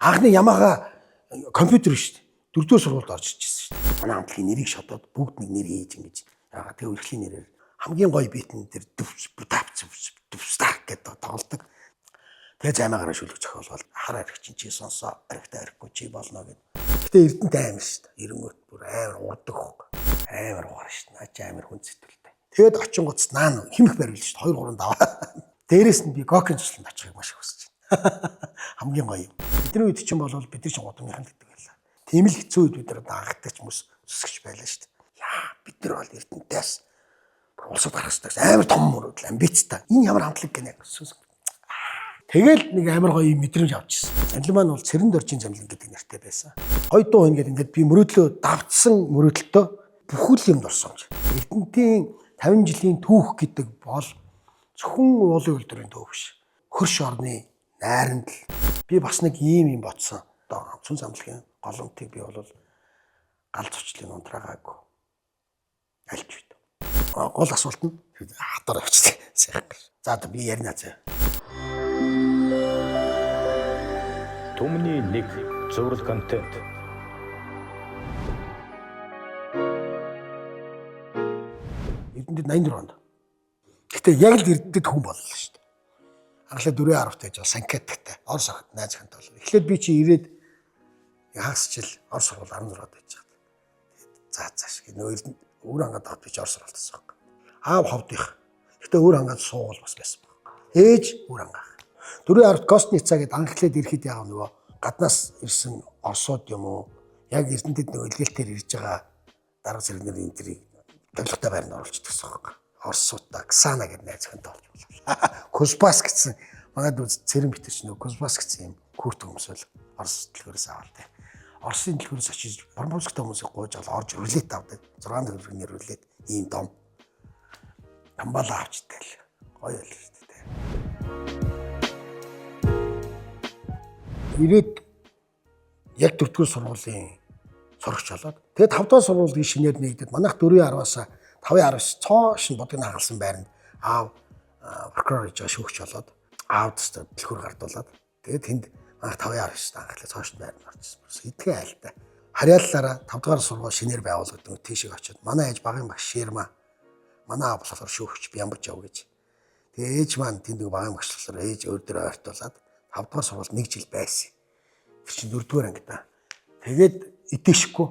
Анхны Ямаха компьютер шүү дээ. 4-р сургуульд орж ирчихсэн шүү дээ. Манай хамтлагийн нэрийг шодоод бүгд нэг нэр хийж ингэж. Яагаад тэгээ үрхлийн нэрээр хамгийн гоё битэн дээр дэвстак гэдэг тоглолдог. Тэгээ займаа гараа шүлэг зохиол бол хар аригчин чи сонсоо аригтай арихгүй чи болно гэд. Гэтэ Эрдэнэт амар шүү дээ. Эренгөт бүр амар урдаг хог. Амар угаар шүү дээ. Наач амар хүн зэтгэлтэй. Тэгээд очингоц наан химх барил шүү дээ. 2 3 даваа. Дээрээс нь би гокин цусланд очихыг маш их хүсэж байна. Хамгийн гоё юм. Бидний үед чинь бол бид нар чинь гудамжхан гэдэг байлаа. Тийм л хэцүү үед бид нар анхдагч хүмүүс өсгөж байлаа шүү дээ. Яа бид нар бол Эрдэнэтээс улсад гарах хэрэгтэй амар том мөрөдөл амбицтай. Энэ ямар хамтлаг гэнэ гэсэн. Тэгэл нэг амар гоё юм мэдрэмж авчихсан. Замлин маань бол Цэрэн доржийн замлин гэдэг нэртэй байсан. Гоё дуу хийнгээд ингээд би мөрөөдлөө давтсан мөрөөдөлтөө бүхэл юм дурсан. Эрдэнэтийн 50 жилийн түүх гэдэг бол зөвхөн уулын үйлдвэрийн төв биш. Хөрш орны найранд л би бас нэг ийм бодсон. Одоо цүн замлагын голомтыг би бол гал зурчлын унтраагаагүй. Альч үед. Гол асуулт нь хатар авчихсан. За одоо би ярина заа. Түмний нэг зураг контент. Эрдэнэт 84 онд. Гэтэ яг л Эрдэнэт хүн боллоо шүү дээ. Анхлаа 4-10 тааж санкеттай. Орос охид найз хант бол. Эхлээд би чи ирээд хагасчил Орос сургууль 16-д байж байгаа. Зааш нөө өөр ангаад авч бич Орос сургуультсан баг. Аав ховдих. Гэтэ өөр ангаад суугал бас байсан баг. Ээж өөр ангаа. 4-10 Костница гэдэг анхлаад ирэхэд яав нөгөө гаднаас ирсэн Оросууд юм уу? Яг Эрдэнэтэд нөгөө илгээлтээр ирж байгаа дарга зэрэгнэр энэ тэрийг тавилгатай байранд оруулчихдаг баг. Оросуудаа Ксана гэдэг найз хантай болж болов. Кузбасс гэсэн манайд Цэрэн битэрч нөгөө Кузбасс гэсэн юм күрт хүмүүсэл Орос төлхөөс аваад те. Оросын төлхөөс очиж Бармосктой хүмүүсийг гуйж авал орж рулет авдаг. 6 төгрөгийн рулет ийм дом. Тамбала авчтай л. Гоё л шүү дээ. Ирээд яг 4-р сургуулийн сурагч болоод тэгээд 5-р сургуулийн шинээр нэгдэд манайх 4-10-аас 5-9 цоош нь бодгын хагалсан байранд аав прокурор гэж шүүгч болоод аавд төлхөр гардуулаад тэгээд тэнд манайх 5-9 анхлаа цоош нь байранд орчихсон. Идхэн айлтай. Харьяаллаараа 5-р сургууль шинээр байгуулагдсан тийшээ очиод манай ээж багын багш Ширма манай аав болохоор шүүгч Бямбаж яв гэж. Тэгээ ээж маань тэнд нэг багын багш болохоор ээж өөр дөрөө ойртуулаад 5-р сургууль 1 жил байсан. Тэр чинь 4-р анги да. Тэгээд идэшгүй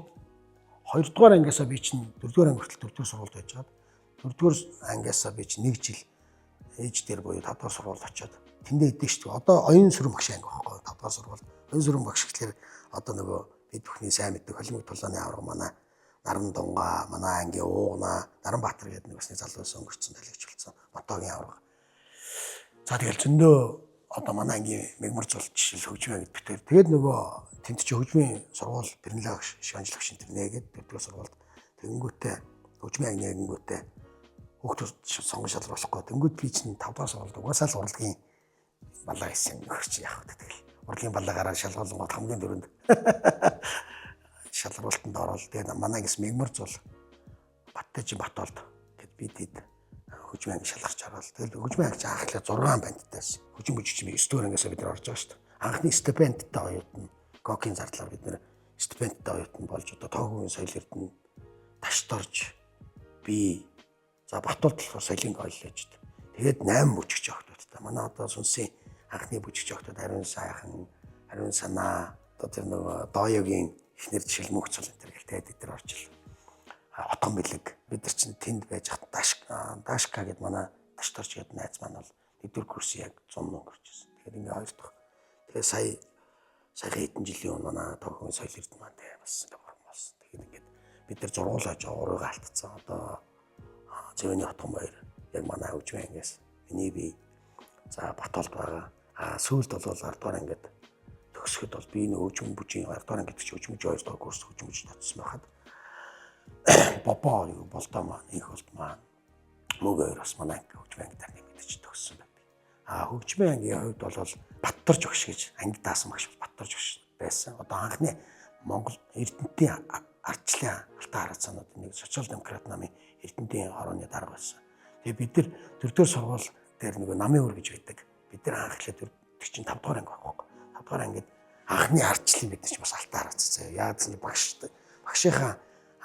2-р ангиасаа би чинь 4-р анги хүртэл 4-р сургуульд байж хаад 4-р ангиасаа би чинь 1 жил ээж дээр буюу 5-р сургуульд очиод тэндээ идэшгүй. Одоо оюун сүрэн багш анги байхгүй 5-р сургууль. Оюун сүрэн багш гэхэлэр одоо нөгөө бид бүхний сайн мэддэг Холимог Тулааны авраг манай Наран Дунгаа, манай ангийн Уугна, Наранбаатар гэдэг нэг басны залуус өнгөрцөн талигч болсон. Мотогийн авраг. За тэгэл зөндөө одоо манай ангийн мегмар зул жишээл хөгжмөө гэд битэр. Тэгээд нөгөө тэнд чи хөгжмийн сургууль Бэрнлэг шанжлах шинтер нээгээд 4-р сургуульд тэгэнгүүтээ хөгжмийн анги нэгэнгүүтээ хүүхдүүд сонгон шалруулахгүй. Тэнгүүд би чинь 5-р сургуульд угаасаа л урлагийн балаа хийсэн өгч явах тэгэл. Урлагийн балаагаараа шалгуулгууд хамгийн дөрөнд шалралтанд ороод тэгээд манай гис мегмар зул Баттажин Батолд гэд бид хөгжмийн анги шалгарч ороод тэгэл хөгжмийн анги анхлаа 6 бандтайс хөгжим бүжигчмийн 9-р ангиасаа бид нар орж байгаа шүү дээ. Анхны стипендтэй оюут нь Гокийн зардлаар бид нар стипендтэй оюут нь болж одоо тоогийн соёл эрдэнэ ташторж би за Батулд болохоор соёлын коллежд тэгээд 8 бүжигч охтуудтай манай одоо сүнсийн анхны бүжигч охтууд Ариун сайхан Ариун санаа одоо тэр нөгөө Дооёгийн эхнэр жишээл мөнх цол энэ гэдэг бид нар орж ил. Отгон бэлэг бид нар чинь тэнд байж хат Дашка гэдэг манай ташторч гэдэг найз маань бол 1-р курс яг 100 мөнгө өгчээсэн. Тэгэхээр ингээ 2 дахь. Тэгээ сая хэдэн жилийн өмнө манай тоогийн соёл эрдэнэ маань бас ингээ борон болсон. Тэгэхээр ингээд бид нар зургуулж уруугаа алдсан. Одоо Зэвэний Хотгон баяр яг манай хөгжмийн ангиас миний бие за Батолд байгаа. Сүүлд бол 10-р ангид төгсөхөд бол би нэг хөгжим бүжийн 10-р анги гэдэг чинь хөгжим бүжийн 2 дахь курс хөгжим бүжийн татсан байхад Бобоо юу болдоо маань их болт маань мөгөөр бас манай анги хөгжмийн анги дээр нэг мэдчих төгссөн байв. Хөгжмийн ангийн хувьд бол Баттарж багш гэж анги даасан багш Баттарж багш байсан. Одоо анхны Монгол Эрдэнэтийн ардчлалын алтан хараацаанууд нэг социал демократ намын Эрдэнэтийн хорооны дарга байсан. Тэгээ бид нар 4-р сургууль дээр нэг намын өр гэж байдаг. Бид нар анхлаа 4 чинь 5-р анги байхгүй. 5-р ангид анхны ардчлалын бид нар ч бас алтаа харагдсан. Яг гэсэн багшийнхаа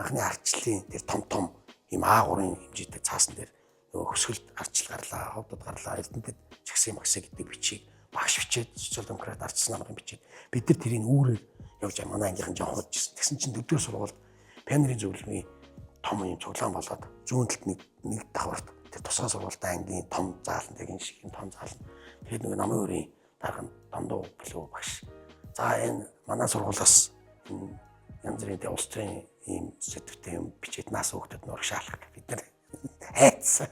анхны ардчлалын тэр том ийм А3-ын хэмжээтэй цаасан дээр нөгөө хөсгөлд ардчил гарлаа, ховдод гарлаа, эрдэнэтэд чигсээ магсаа гэдэг бичиг багш бичээд социал-демократ ардчилсан намын бичиг бид нар тэрийг үүрээр явж манай ангийнхан жооход жисэн. Тэгсэн чинь 4-р сургуульд пионерийн зөвлөмийн том юм цуглаан болоод зүүн талд нэг давхарт тэр тусгай сургуультай ангийн том заалан тэг энэ шиг том заалан. Тэгээд нөгөө намын өрийн дарга дондоо билүү багш. За энэ манай сургуулиас янз бүрийн улс төрийн ийм сэдвтэй юм бичээд нас хөгтөд нөр шаалах бид нар хайцсан.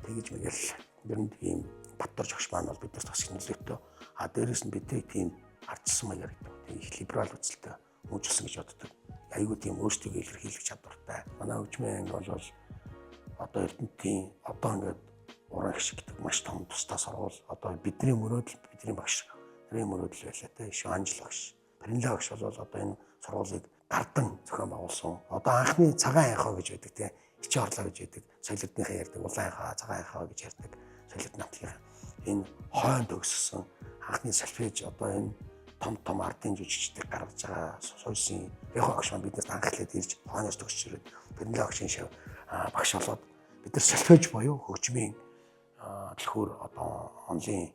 Тэгэж мэгэл ер нь ийм Баттар жогш маань бол биднээс бас нөлөөтэй. А дээрэс нь бидний тийм ардчилсан маягаар гэдэг. Их либерал үзэлтэй мөжлсөн гэж боддог. Айгуу тийм өөрсдөө илэрхийлэх чадвартай. Манай хөгжмийн анги бол одоо Эрдэнэтийн одоо ингээд уран их шиг гэдэг маш том тусдаа сургууль. Одоо бидний мөрөөдөл бидний багш нарын мөрөөдөл байлаа те. Шүү Анжел багш. Паринла багш бол одоо энэ сургуулийг гардан зохион байгуулсан. Одоо анхны цагаан анхаа гэж байдаг те. Ичи орлоо гэж байдаг. Соёл эрдэнийхээ ярьдаг улаан анхаа, цагаан анхаа гэж ярьдаг. Соёл эрдэнэ намтгийн энэ хойно төгссөн анхны сальфеж одоо энэ том ардын жүжигчдийг гаргаж байгаа сойсын яг багш маань биднээс анхлаад ирж хойноос төгсч ирээд Паринла багшийн багш болоод бид нар сальфеж буюу хөгжмийн төлхөөр одоо онлын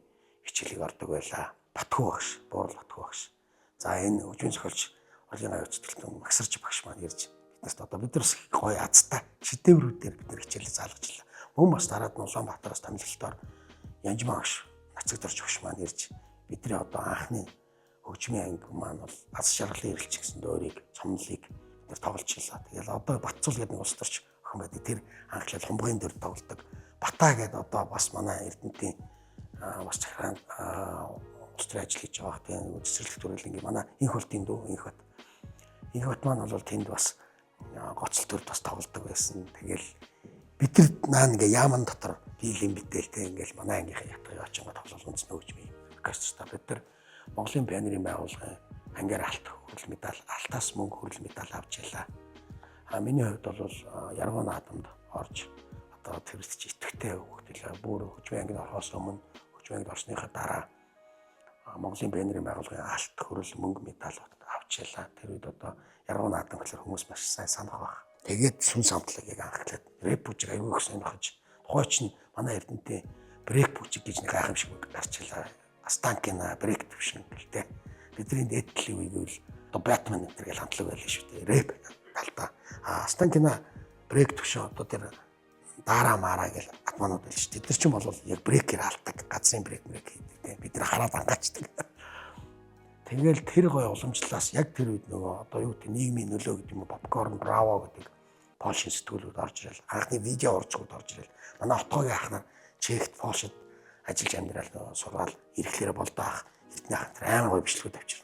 хичээлийг ордог байлаа. Батхуу багш, Буурал Батхуу багш. За энэ хөгжмийн зохиолч Орлын аюулт төлтөн Магсарч багш маань ярьж биднээс одоо бид нар гоё азтай шидэврүүдээр бид нар хичээлээ заалгачлаа. Мөн бас дараад нь Улаанбаатараас томилолтоор Янжмаа багш, Нацагдорч багш маань ярьж бидний одоо анхны хөгжмийн анги маань бол аз жаргалын эрэлч гэсэн дөөрийг, цомлыг бид нар тоглочлаа. Тэгэл одоо Батцул гэдэг нэг улс төрч охин байдаг. Тэр анхлал хумбгийн дөр тоглодог. Батаа гэдэг одоо бас манай Эрдэнэтийн бас захиргаан улс төрийн ажил хийж байгаа тийм цэцэрлэг төрөлнгийн манай инх болтын дүү инх бат. Инх бат маань бол тэнд бас гоцол төрд бас тоглодог байсан. Тэгэл бид нар ингээ яаман дотор дийлэн битээлтэй ингээл манай ангийнхаа ятгаа очингоо тоглол үндэс нөгөөжмий. Оркестртаа бид нар Монголын пионерийн байгууллагын ангиар алт хүрэл медаль, алтаас мөнгө хүрэл медаль авч ялаа. Миний хувьд бол Яргуу наадамд орж одоо тэрвэрч итгэвтэй хөгжлөө. Бүр хөгжмийн ангид орохоос өмнө хөгжмийн ангид орсныхаа дараа Монголын пионерийн байгууллагын алт хүрэл мөнгө медаль авч ялаа. Тэр үед одоо Яргуу наадам гэхэлэр хүмүүс маш сайн санах баг. Тэгээд сүн самтлагыг анхлаад рэп бүжиг аягүй их сонирхож тухай чинь манай Эрдэнэтийн брейк бүжиг гэж нэг гайхамшиг гарчлаа. Астанкина брейк төвшин гэлтэй. Бидний дээдлийн үеийг л одоо Batman гэдэг л хамтлаг байлаа шүү дээ. Рэп талдаа. Астанкина брейк төвшин одоо тэр дараа мараа гэл атманууд байл шүү. Тэд нар ч юм бол яг брейкээр алдаг. Газрын брейк хийдэг. Бид нар хараад ангаачдаг. Тэгэл тэр гой уламжлалаас яг тэр үед нөгөө одоо юу гэдэг нийгмийн нөлөө гэдэг юм уу попкорн браво гэдэг полшин сэтгүүлүүд орж ирэл анхны видео орцгууд орж ирэл манай отгоогийн ахнаар чехт полшид ажиллаж амьдрал сургаал ирэхлээрээ болдоо ах эрдэнэ ахнаар амар гой бичлэгүүд авчир.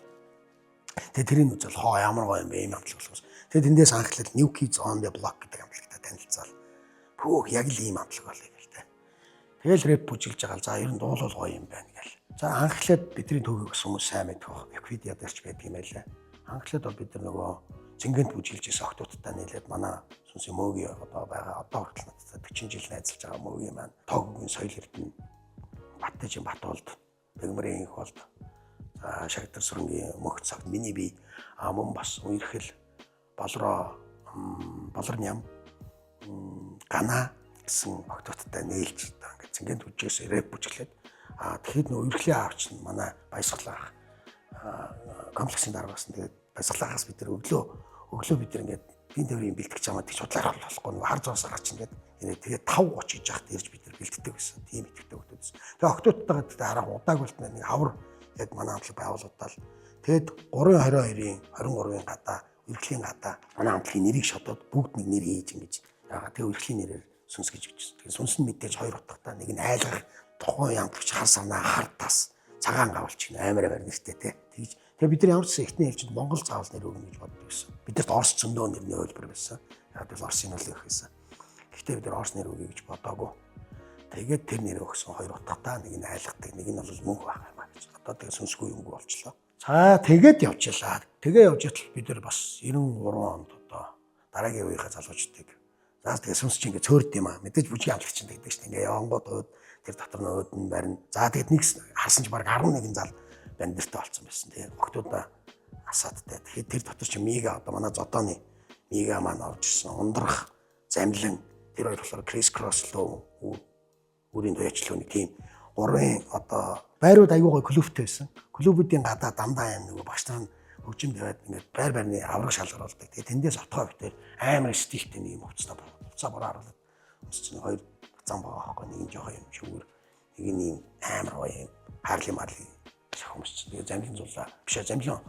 Тэгээ тэрийн үзэл хоо ямар гой юм бэ юм амтлаг болохоос. Тэгээ тэндээс анхлал New Kids on the Block гэдэг амтлагтай танилцал. Пүүх яг л ийм амтлаг болъё гэлтэй. Тэгэл рэп бүжиглж байгаа. За ер нь дуулал гоё юм байна гэл. За анхлаад бидний төвийг бас хүмүүс сайн мэдэх баг. Википедиа дээр ч байдаг юм байлаа. Анхлаад бол бид нар нөгөө зингэнд бүжиглж ирсэн охтуудтай нийлээд манай сүнсийн мөөгийн одоо байгаа одоо хүртэл надад 40 жил найзалж байгаа мөөгийн маань Тоггийн соёл эрдэнэ Баттажин Батуулд Бэгмэрийн их болд Шагтар сүрэнгийн мөнх цагт миний бие мөн бас үерхэл болроо ням гана гэсэн охтуудтай нийлж ингээд зингэнд бүжигээс рэп бүжиглээд тэгэхэд нөө үерхлийн аавч нь манай баясгалах комплексийн дарга болсон. Тэгээд баясгалахаас бид нар өглөө бид нар ингээд бие төврийн бэлтгэж чамаа тийч худлаар болохгүй нэг хар зоос гарч ингээд тэгээд 5:30 гэж яхад ирж бид нар бэлддэг гэсэн. Тийм итгэвтэй хүмүүс. Тэгээд охтуудтайгаа тэгээд хараа удааг болтно нэг хавар яг манай хамтлаг байгуулагдал. Тэгээд 322-ийн 23-ын гадаа үерхлийн гадаа манай хамтлагийн нэрийг шодоод бүгд нэг нэр хийж ингэж яагаад тэгээд үерхлийн нэрээр сүнс гэж бичсэн. Тэгээд сүнс нь мэдээж хоёр утгатай нэг нь айлгах тухайн ямтлагч хар санаа хар тас цагаан гавалч амар нэртэй те. Тэгж тэгээ бид нар ямар ч ихний хэлжинд Монгол заавал нэр өгнө гэж боддог байсан. Бидэрт Орос зөндөө нэрний хөлбөр байсан. Яг л Оросын нэр өгөх байсан. Гэхдээ бид нар Орос нэр өгье гэж бодоагүй. Тэгээд тэр нэр өгсөн хоёр утгатай нэг нь айлгадаг нэг нь бол мөнх байх юм аа гэж. Одоо тэгээ сүнсгүй юмгүй болчлоо. За тэгээд явжлаа. Тэгээ явж ятал бид нар бас 93 онд одоо дараагийн үеийнхээ залуучдыг за тэгээ сүнс чинь ингээ цөөрд юм аа. Мэдээж бүжгийн амтлагч чинь гэдэг чинь ингээ явангууд тэр дотор нөөд нь барина. За тэгээд нэг харсан ч баг 11 зал бандиртай болсон байсан. Тэгээ охтуудаа асаадтай. Тэгэхээр тэр дотор чи Мига одоо манай зодооны Мига маань орж ирсэн. Ундрах, замлин тэр хоёр болохоор Крис Кросслоо өөрийн туяачлууны тим гурван одоо байрууд аягүй гой клубтэй байсан. Клубүүдийн гадаа дандаа нөгөө багш нар нь хөгжим тавиад ингээд байр байрны авраг шалгаруулдаг. Тэгээ тэндээс отгоо битэр амар стилтэй нэг юм хувцас бороо харуулдаг. Үсч нэг хоёр зам байгаа байхгүй нэг жоохон юм шүүр нэг юм амар гоё юм харли марли шахамч. Тэгээ замлин зулаа биш замлин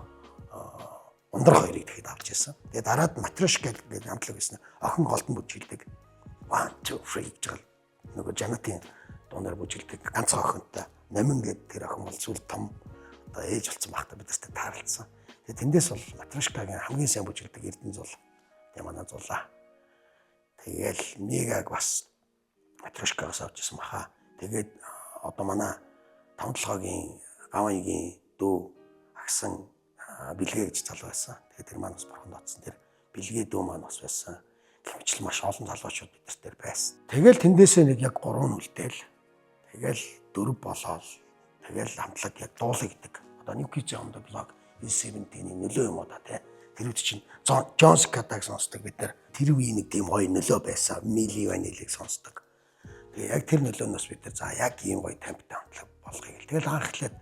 ундрах хоёрыг тэгэхэд авч ирсэн. Тэгээ дараад матрешка гэдэг хамтлаг гэсэн охин голдон бүжгэлдэг 1 2 3 гэж гал нөгөө жанатын дуунаар бүжгэлдэг ганцхан охинтой намин гэдэг тэр охин бол зүйл том одоо ээж болсон байхдаа бид нартай таарлцсан. Тэгээ тэндээс бол матрешкагийн хамгийн сайн бүжгэлдэг Эрдэнэ зул. Тэгээ манай зулаа. Тэгээл Мигаг бас матрешкагаас авч ирсэн баха. Тэгээд одоо манай 5-7-гийн гавайгийн дүү агсан бэлгээ гэж залуу байсан. Тэгээд тэр маань бас бурхан дотсон тэр бэлгээ дүү маань бас байсан. Гэвч маш олон залуучууд бид нар байсан. Тэгэл тэндээсээ нэг яг 3 нь үлдээл. Тэгэл 4 болоод тэгэл хамтлаг яг дуулаа гэдэг. Одоо нэг гэж юмда блог E17-ийн нөлөө юм уу да тий. Тэр үед чинь Джонс Кадаг сонсдог бид нар. Тэр үеийн нэг тийм гоё нөлөө байсан. Мили Ванилийг сонсдог. Тэгээ яг тэр нөлөөнөөс бид нар за яг ийм гоё тамптай хамтлаг болгоё гэл. Тэгэл анхлаад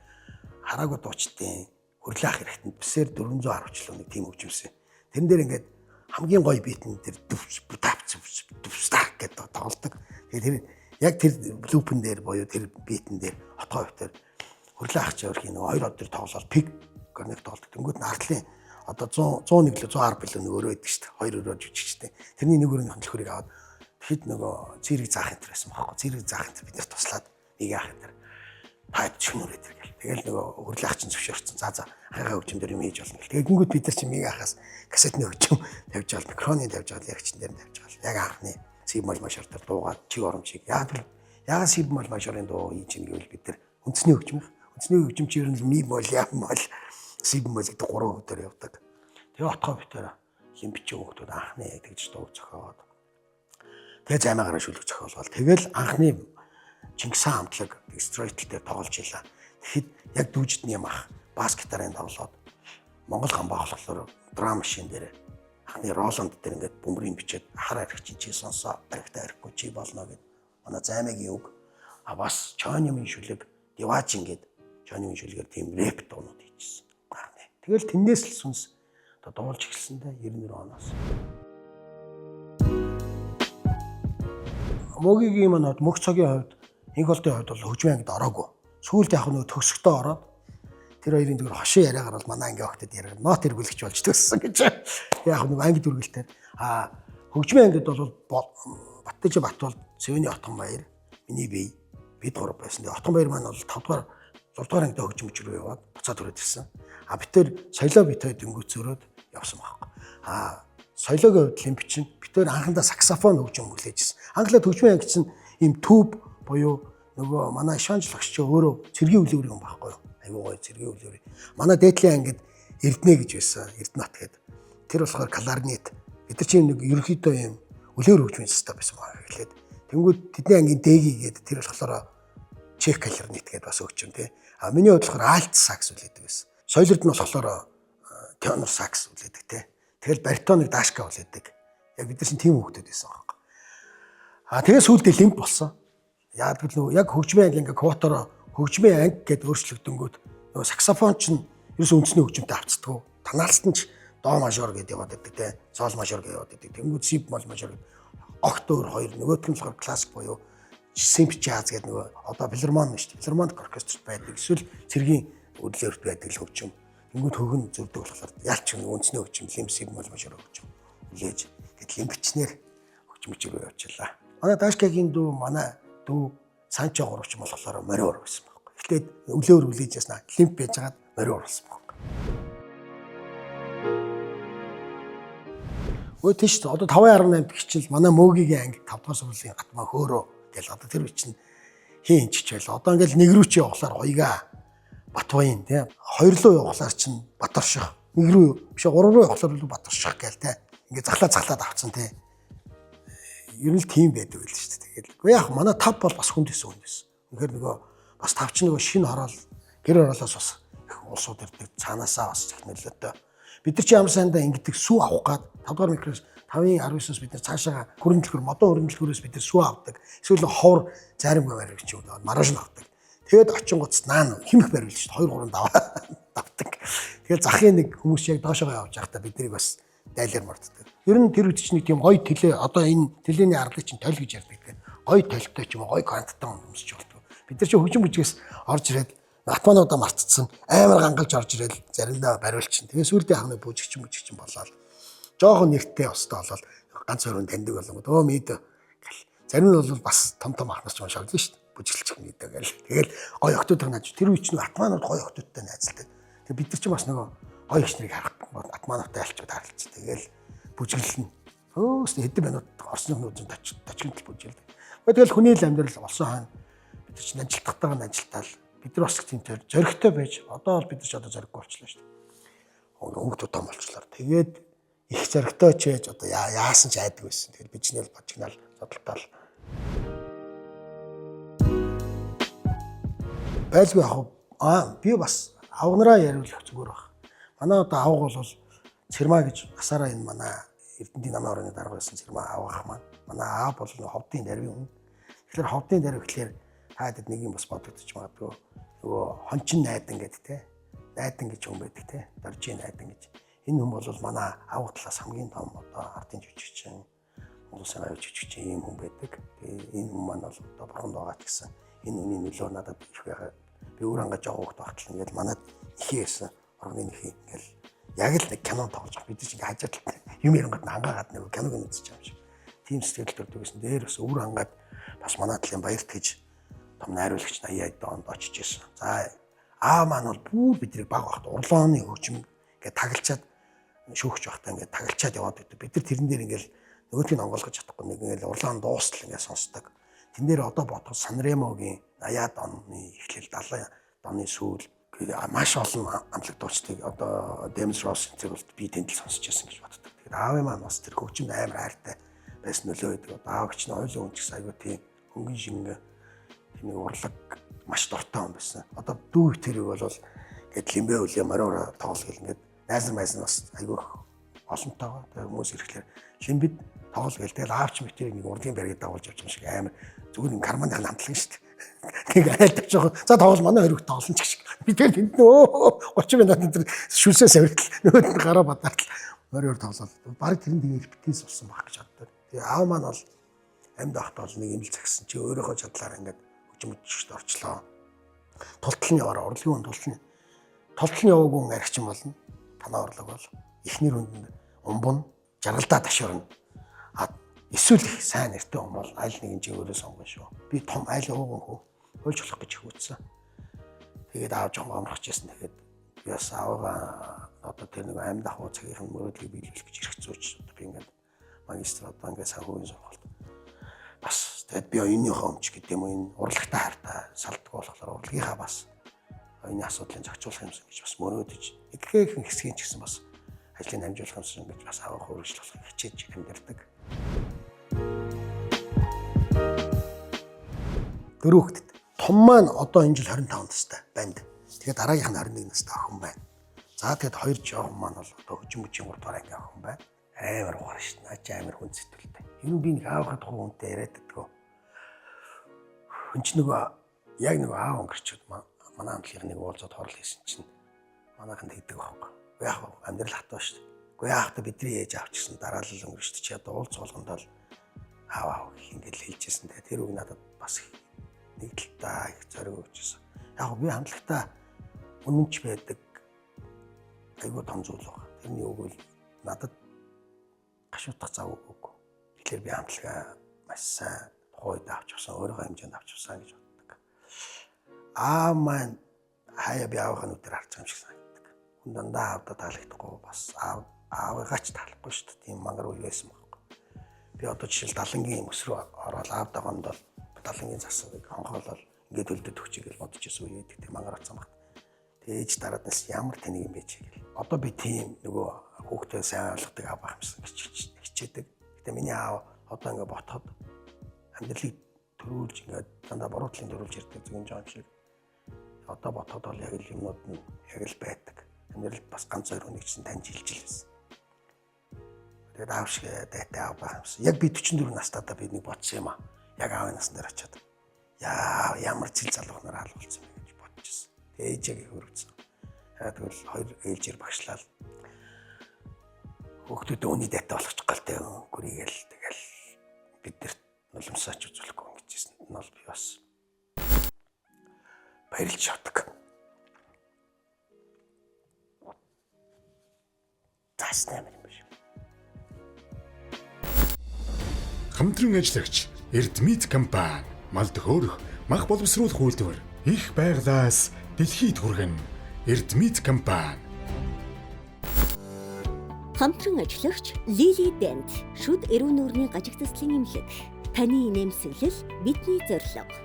хараагүй дуучдیں۔ Хөрлөх хэрэгтэнд бисээр 410 ч л нэг тийм хөгжимсэн. Тэрэн дээр ингээд хамгийн гоё битэн дээр дүүстак гэдэг тоглолдог. Тэгээд тэр яг тэр лупэн дээр боيو тэр битэн дээр хотгоо битэр хөрлөх чаврхийн нэг 2 од төр тоглолол пик гэнэг тоглолдог. Тэнгүүд нартлын одоо 101 л 110 билүү нэг өрөө идэг шүү дээ. 2 өрөө жижигчтэй. Тэрний нэг өрөөний хөндлөхөрийг аваад тэгэхэд нөгөө цэрэг заах энэ байсан байхгүй. Цэрэг заах энэ бид нар туслаад нэг яах энэ пайп чүнүрээ тэр гэл. Тэгэл нөгөө хөрлөх чинь зөвшөөрсөн. За хайгаа хөгжим дээр юм хийж болно гэл. Тэгээд гингүүд бид нар чинь мига хахаас кассетны хөгжим тавьж авал микроны тавьж авал ягчин дээр тавьж авал. Яг анхны сибмал машартаар дуугаад чиг оромжийг яг сибмал машарын дуу хийж ийн гэвэл бид нар үндэсний хөгжим. Үндэсний хөгжим чи ер нь ми мол яам мол сибмал гэдэг 3 хөдөр явдаг. Тэгээ отгоо битээр лимбич хөөгтүүд анхны тэгж дуу зохиоод. Тэгээ займаагаараа шүлэг зохиолвол тэгэл анхны Чингис хаан хамтлаг Стройтл дээр тоглож илаа. Тэгэхэд яг дүүждний юм ах бас гитарын тоглоод Монгол хамбаа болохоор драм машин дээр анхны Роланд дээр ингээд бөмбөрийн бичээд хар архич чи сонсоо баригтай арихгүй чи болно гэд манай займагийн үг бас Чоньмын шүлэг Диважин гэд Чоньмын шүлгээр тийм рэп дуунууд хийжсэн. Тэгэл тэндээс л сүнс одоо дуулж эхэлсэн дээ 99 оноос. Мөгийн манад мөх цагийн хувьд инх болтын хувьд бол хөгжмийн ангид ороогүй. Сүүлд яг нөгөө төгсгтөө ороод тэр хоёрын зүгээр хошин яриагаар бол манай ангийн охтод яриаг нот эргүүлэгч болж төссөн гэж. Яг нөгөө анги дүргэлтээр хөгжмийн ангид бол Баттэж Бат бол Цэвэний Отгон баяр, миний бие бид гурав байсан. Тэгээ Отгон баяр маань бол 5 дугаар 6 дугаар ангид хөгжмөж рүү яваад буцаад төрөөд ирсэн. Бид тэр соёлоо битээ дөнгөцөрөөд явсан байхгүй. Соёлоогийн хувьд лимбич нь бид тэр анхандаа саксофон хөгжим хүлээжсэн. Англиад хөгжмийн анги чинь ийм түүб буюу нөгөө манай шанж лагч чи өөрөө цэргийн үлээр юм байхгүй юу? Айгуу гоё цэргийн үлээр. Манай дээдлийн ангид Эрдэнэ гэж байсан. Эрдэнэт гэд. Тэр болохоор кларнет. Бид нар чинь нэг ерөнхийдөө юм үлээр хөгжмийн систем байсан баа гэлээд. Тэнгүүд тэдний ангийн дэги гэдэг тэр болохоор чек кларнет гэдэг бас хөгжим тий. Миний хувьд болохоор альт сакс үлээдэг байсан. Соёлорд нь болохоор тенор сакс үлээдэг тий. Тэгэл баритоныг даашка үлээдэг. Яг бид нар чинь тийм хөгтөд байсан байхгүй. Тэгээ сүүлдээ лимб болсон. Яг л яг хөгжмийн анги ингээ квотоор хөгжмийн анги гэдээ өөрчлөгдөнгөт нөгөө саксофон чинь ерөөс үндэсний хөгжимтэй авцдаг. Танаалсан ч до мажор гэдээ яваад байдаг те. Сол мажор гэдээ яваад байдаг. Тэнгүүд сиб мол мажор огт өөр хоёр нөгөөдг нь болохоор классик буюу симп жаз гэдэг нөгөө одоо филармон шүү дээ. Филармоник оркестрт байдаг. Эсвэл цэргийн өдлөөрт байдаг л хөгжим. Тэнгүүд хөгн зөрдөг болохоор ялч үндэсний хөгжим лимб сиб мол мажор хөгжим. Үлээж гэт лимбичнэр хөгжмөж рүү явууллаа. Манай Дашкагийн дүү манай дүү Санчо гурвч болохоор мориор байсан байхгүй. Эхлээд өлөөр үлээж яснаа лимп байж хагаад мориор болсон байхгүй. Өө тийш одоо 5.18 гिचэл манай мөөгийн анги 5 дугаар сургуулийн гатмаа хөөрөө гэл одоо тэр үчин хийн чич байл. Одоо ингээл нэг рүү чи явахлаар гоёга Батбаян тий. 2 руу явахлаар чин Баторших. Нэг рүү биш 3 руу явахлаар Баторших гээл тий. Ингээ захлаад авцсан тий. Ер нь л тийм байдаг л шүү дээ. Тэгээд үгүй яг манай 5 бол бас хүнд байсан. Үнэхээр нөгөө бас 5 ч нөгөө шинэ хороол гэр ороолоос бас улсууд ирдэг цаанаасаа бас технологитой. Бид нар чи ямар сайндаа ингэдэг сүү авах гад 5 дугаар микроос 5.19-оос бид нар цаашаа хөрөнгөлөхөр модон хөрөнгөлөхөөс бид нар сүү авдаг. Эсвэл ховор заримгүй барих ч юм уу маргааш нь авдаг. Тэгэд очингуудс наан химх бариулж шүү дээ 2 3 давдаг. Тэгээд захын нэг хүмүүс яг доошоо явж байхдаа биднийг бас дайлаар морддог. Ер нь тэр үед чинь тийм гоё тэлээ одоо энэ тэléний арлыг чинь тойл гэж ярьдаг. Гоё толтой ч юм уу гоё кванттай өмсөж болдог. Бид нар чинь хөгжим бүжгээс орж ирээд атмануудаа мартцсан амар гангалж орж ирээд заримдаа бариулчин. Тэгээ сүулдэ хагны бүжигчин болоод жоохон нэртэй өстой болоод ганц өрөөнд таньдаг болонгод өө мид гэл. Зарим нь бол бас том ахнаас ч шавлаа шүү дээ. Бүжиглчих мэдээ гэл. Тэгэл гоё охтуудтай найз. Тэр үе чинь атманууд гоё охтуудтай найзалдаг. Тэгээ бид нар чинь бас нөгөө гоё их нарыг харах атмануудтай альчууд харалц. Тэгэл бүжиглэн. Өөс хэдэн минут орсны хүмүүс тачигтл бүжиглээ. Тэгэл хүний л амьдрал болсон хаана бид нар чинь ажилтгатайгаа ажилтаал бид нар бас тийм зоригтой байж одоо бол бид нар ч одоо зориггүй болчихлоо шүү дээ. Хүүхдүүд том болчихлоо. Тэгээд их зоригтой ч байж одоо яасан ч айдаг байсан. Тэгээд бичнэл бочгнал зодтолтол байлгүй яг би бас авганараа яриулах зүгээр баг. Манай одоо авга бол цэрмаа гэж асаараа энэ манай Эрдэнэтийн намын орны дарга байсан цэрмаа авгах маань. Манай аав бол ховдын дарвийн хүн. Тэгэхээр ховдын дарив гэхэлэр хаадаг нэг юм бас бодогдож магадгүй. Нөгөө хончин найдан гэдэг те. Найдан гэж хүн байдаг те. Доржийн найдан гэж. Энэ хүн бол манай авга талаас хамгийн том одоо ардын жүжигчин, улсын аюул жүжигчин ийм хүн байдаг. Тэгээ энэ хүн маань бол одоо бурханд байгаа ч гэсэн энэ хүний нөлөө надад их байгаад би өөр ангаж явах багтал ингээд манад ихээсэн орны их ингээл яг л нэг кино тоглож байгаа. Бид чинь хажаад юм ярангад хангаагаад нэг киног үзэж байгаа юм шиг. Тим сэтгэл төрдөг гэсэн. Дээр бас өөр хангаад бас манай талын баярт гэж том найруулагч 80-аад онд очиж ирсэн. За аа маань бол бүр бидний баг багт урлооны хөгжим ингээд тагалчаад шүүгч байхдаа ингээд тагалчаад яваад байдаг. Бид нар тэрэн дээр ингээд нөгөөдгийг онгойлгож чадахгүй нэг ингээд урлаан дуустал ингээд сонсдог. Тэн дээр одоо бодох Санремогийн 80-аад оны эхлэл 70-аад оны сүүл маш олон амлаг дуучдыг одоо Дэмс Росс зэрэг бол би тэнд л сонсч байсан гэж боддог. Тэгэхээр аавын маань бас тэр хөгжимд амар хайртай байсан нөлөө өгдөг. Аавч нь ойлон хүн ч гэсэн аягүй тийм хөнгөн шингэ тийм нэг урлаг маш дуртай хүн байсан. Одоо дүү тэрийг бол ингээд лимбэ үлээ мороор тоглол ингээд найз майсан бас аягүй олонтойгоо тэгээ хүмүүс ирэхлээр лимбэд тоглол гээл тэгэл аавч мэтэрийг нэг урдын баргийг дагуулж явж байгаа шиг амар зүгээр нэг карманы хамтлаг шүү дээ. Тэг айлтаж жоохон за тоглол манай хоёрыг тоглоно ч гэх. Би тэгэл тэнд нөө 30 минут энэ шүлсээс авиртал нөгөөд нь гараа бадаал мороор тоглол. Бараг тэрэн дээр битээс болсон баг гэж боддог. Тэгээ аав маань бол амьд ахт бол нэг юм л цагсан чи өөрийнхөө чадлаар ингээд хөгжмөжчд орчлоо. Тултал нь яваараа урлагийн тултал нь яваагүй хүн архич юм болно. Танаа урлаг бол эхнэр хүнд умбон жаргалдаа ташуурна. Эсвэл их сайн нэртэй хүн бол аль нэг юм өөрөө сонгоно шүү. Би том аль ууган хөө хөлж болох гэж хөөцсөн. Тэгээд аав жоон гомрохч байсан. Тэгээд би бас аавгаа одоо тэр нэг амьд ахуй цагийн мөрөдлийг биелүүлэх гэж хэрэгцүүч. Би ингээд магистр одоо ингээд санхүүгийн сургалт. Бас тэгээд би оюуныхоо өмч гэдэг юм энэ урлагтай хайртай салддаг болохоор урлагийнхаа бас оюуны асуудлыг зохицуулах юмсан гэж бас мөрөөдөж ихээхэн хэсгийн ч гэсэн бас ажлыг хамжуулах юмсан гэж бас аавах хөргөжл болох хичээж амьдэрдэг. Дөрөв хүүхэд. Том маань одоо энэ жил 25 настай байна. Тэгээд дараагийнх нь 21 настай охин байна. За тэгээд хоёр жоохон маань бол одоо хөгжим 3 дугаар анги охин байна. Амар ухаар шин. Ачи амар хүн сэтгэлтэй. Энэ би нэг аавхад тухайн хүнтэй яриад байдгаа. Хүн ч нөгөө яг нөгөө аав өнгөрчөөд манай амтлын нэг уулзаад хорл хийсэн чинь манайхан тэгдэг байхгүй. Яг амьдрал хатаа шүү дээ. Гэхдээ яах вэ бидний ээж авч гисэн дараалал өнгөрчтэй чи одоо уулз болгонд бол аав хингээл хэлжсэн. Тэр үг надад бас нэг талдаа их зориг өгчээсэн. Яг би хамтлагтаа үнэнч байдаг айгүй том зүйл байна. Тэрний үг бол надад гашуудах зав өгөөгүй. Тэгэхээр би хамтлагаа маш сайн тухайд авч авсан, өөрийнхөө хэмжээнд авч авсан гэж боддог. Аа маань хаяа би аавынхаа нүдээр харж байгаа юм шиг санагддаг. Хүн дандаа аавдаа таалагдахгүй бас аавыгаач таалахгүй шүү дээ. Тийм мангар үйл байсан байхгүй. Би одоо жишээл далангийн өс рүү ороод аавдаа гондол далангийн засаг хонхоолол ингээд өлдөд өгчий гэж бодож ирсэн үе гэдэг тийм мангар атсан багт. Тэгээ ээж дарааднаас ямар тэнийг юм бэ чи гэл. Одоо би тийм нөгөө хүүхдээ сайн ойлгодог аав байх юмсан гэж хичээдэг. Гэтэ миний аав одоо ингээд ботход амьдралыг төрүүлж ингээд дандаа буруудлын төрүүлж ирдэг зүгэн жоон шиг. Одоо ботход бол яг л юмнууд нь яг л байдаг. Тэнд л бас ганц хоёр хүнийг чинь таньж хэлж илсэн. Тэгээд аав шиг дайтай аав байх юмсан. Яг би 44 настайдаа би нэг бодсон юм аа. Яг аавын насны дээр очиад ямар зэл залуух нар хаалуулсан бэ гэж бодчихсон. Тэгээ ээжээг хөргөцсөн. Яг тэгвэл хоёр ээлжээр багшлал. Хүүхдүүд өөний дайтай болгочих галтай гүрийгээл тэгэл биднэрт нулимсаач үзүүлэхгүй гэжсэн нь бол би бас баярлж чаддаг. Тасна юм биш. Хамтран ажиллагч Эрдмит компани мал төхөөрөх, мах боловсруулах үйлдвэр их байглаас дэлхийд хүргэн Эрдмит компани. Хамтран ажиллагч Лили Дент шүд эрүүн нүрийн гажиг цэцлийн эмнэлэг. Таны нэмсэглэл бидний зорилго.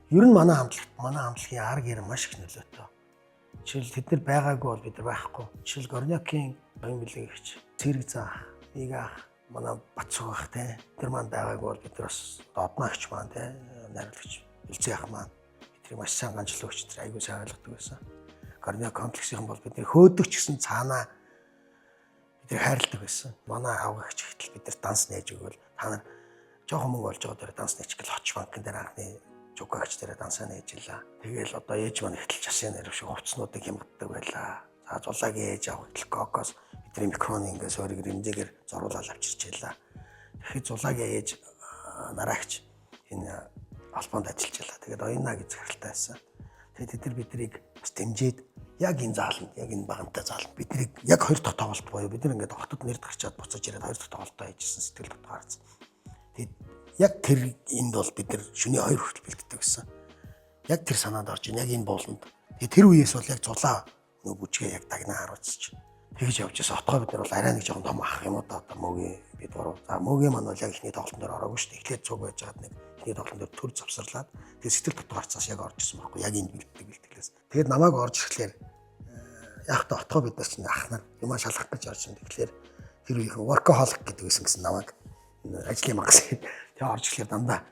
Ер нь манай хамтлагийн арга гэр маш их нөлөөтэй. Жишээл тэд нар байгаагүй бол бид нар байхгүй. Жишээл Горнякийн баян билэгч Цэрэг заах, нэг ах, манай Батцуг ах те. Тэр маань байгаагүй бол бид нар бас однооч маань те, найруулагч Үлцэн ах маань бидний маш сайн ганцлууч тэр айгүй сайн ойлгодог байсан. Горняк комплексийн бол бидний хөөдөг ч гэсэн цаанаа бидний хайрладаг байсан. Манай авгагч ихтэл бид нар данс нээж өгвөл та нар жоохон мөнгө олж байгаа дээр данс нээчих гэл Хоч банкн дээр анхны жугагч дээр дансаа нээж илаа. Тэгээл одоо ээж маань ихтэл часын нэр шиг хувцснуудыг хямддаг байлаа. За зулаагийн ээж авах ихтэл кокос бидний микроны ингээс өөрийг рэмзэгээр зоруулаад авчирч илаа. Тэгэхэд зулаагийн ээж нараагч энэ албанд ажиллаж байлаа. Тэгээд оюунаа гэж захиралтай байсан. Тэгээд тэд нар биднийг бас дэмжиж яг энэ зааланд, яг энэ багантай зааланд биднийг яг хоёр дахь тоглолт боёо. Бид нар ингээд хотод нэрд гарчаад буцаж ирээд хоёр дахь тоглолтоо хийжсэн сэтгэл батгаарсан. Тэгээд яг тэр энд бол бид нар шөнийн 2 хүртэл бэлддэг гэсэн. Яг тэр санаанд орж ийн, яг энэ бууланд. Тэгээд тэр үеэс бол яг зулаа нөгөө бүжгээ яг дагнаа харуулчих. Тэгж явж байсан. Отгоо бид нар бол арай нэг жоохон том ах юм уу да одоо мөгийн бид гурав. За мөгийн маань бол яг ихний тоглолтын дээр ороогүй шүү дээ. Эхлээд цуг байж хаад нэг ихний тоглолтын дээр төр завсарлаад тэгээд сэтгэл батгаарцаас яг орж ирсэн байхгүй. Яг энд бэлтгэлээс. Тэгээд намайг орж ирэхлээр яг та отгоо бид нар чинь ах нар юмаа шалгах гэж орж ирсэн. Тэгэхээр тэр үеийнхэн workaholic гэдэг байсан намайг ажлын мангас. Тэгээ орж ирэхлээр дандаа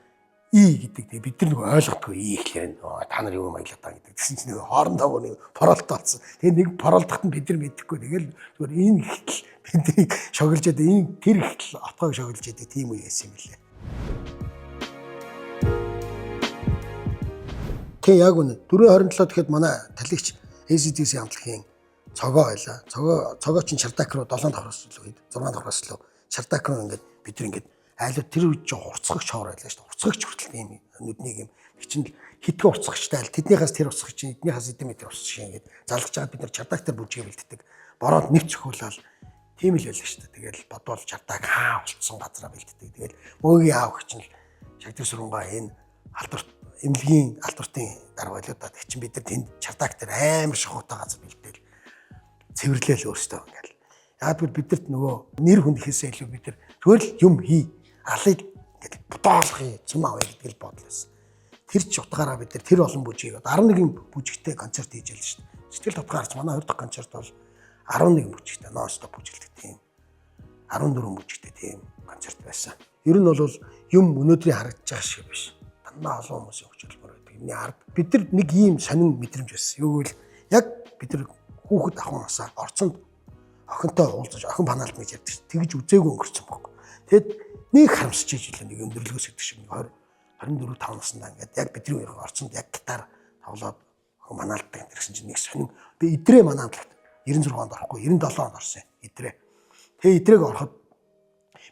гэдэг. Тэгээ бид нар нэг ойлгохгүй ихлээр та нар юу юм аялаа та гэдэг. Тэгсэн чинь нэг хоорондоо нэг паролт болсон. Тэгээ нэг паролтохт нь бид нар мэдэхгүй. Тэгэл зүгээр энэ ихтэл биднийг шоглож яд энэ тэр ихтэл отгоог шоглож яд тийм үе байсан юм билээ. Тэгээ яг үнэ 427 тэгэхэд манай талигч ACDC хамтлагийн цогоо байлаа. Цогоо чинь Чардак руу 7 давхраас л үед 6 давхраас л Чардак руу ингээд бид нар ингээд айлууд тэр үед жоо урцгагч хоор байлаа шүү дээ. Урцгагч хүртэл тийм нүднийг юм. Чинь хитгэн урцгагчтай л тэднийхээс тэр урцгагч чинь эднийхээс эдэн метр урцгагч ингээд залгаж байгаа бид нар Чардак дээр бүжгээ бэлддэг. Бороод нэвч цохиулаад тийм л байлаа шүү дээ. Тэгэл бодвол Чардак хаа болцсон газараа бэлддэг. Тэгэл мөөгийн аав гэж нь шагтар сүрэнгаа энэ алдарт эмнэлгийн албартын дарга байлаа да. Тэг чинь бид нар тэнд Чардак дээр амар шохоотой газар бэлдээл цэвэрлээл өөртөө ингээл. Яг бидэрт нөгөө нэр хүнд ихээсээ илүү бид нар зүгээр л юм хий алыг ингээд бодоолохын цэм авъя гэдэг л бодлоос. Тэр ч утгаараа бид нар тэр олон бүжгийг 11 бүжигтэй концерт хийж ялж шин. Сэтгэл татгаарч манай 2 дахь концерт бол 11 бүжигтэй нон-стоп бүжиглдэг тийм 14 бүжигтэй тийм концерт байсан. Ер нь бол юм өнөөдрийн харагдаж байгаа шиг биш. Дандаа олон хүмүүсийн хөдөлмөр байдаг. Миний ард бид нар нэг ийм сонин мэдрэмж байсан. Юу гэвэл яг бид нар хүүхэд ахуйнасаа орцонд охинтой уулзаж охин панаалт гэж ярьдаг чинь тэгж үзээгүй өнгөрцөн байхгүй. Тэгэд нэг харамсаж иж илээ нэг өндөрлөгөөс гэдэг шиг 24 5 наснаа ингээд яг бидний үеийн орцонд яг гитар тоглоод охин панаалтдаг гэсэн чинь нэг сонин би идрээ манай хамтлагт 96 онд орохгүй 97 онд орсон идрээ. Тэгээ идрэг ороход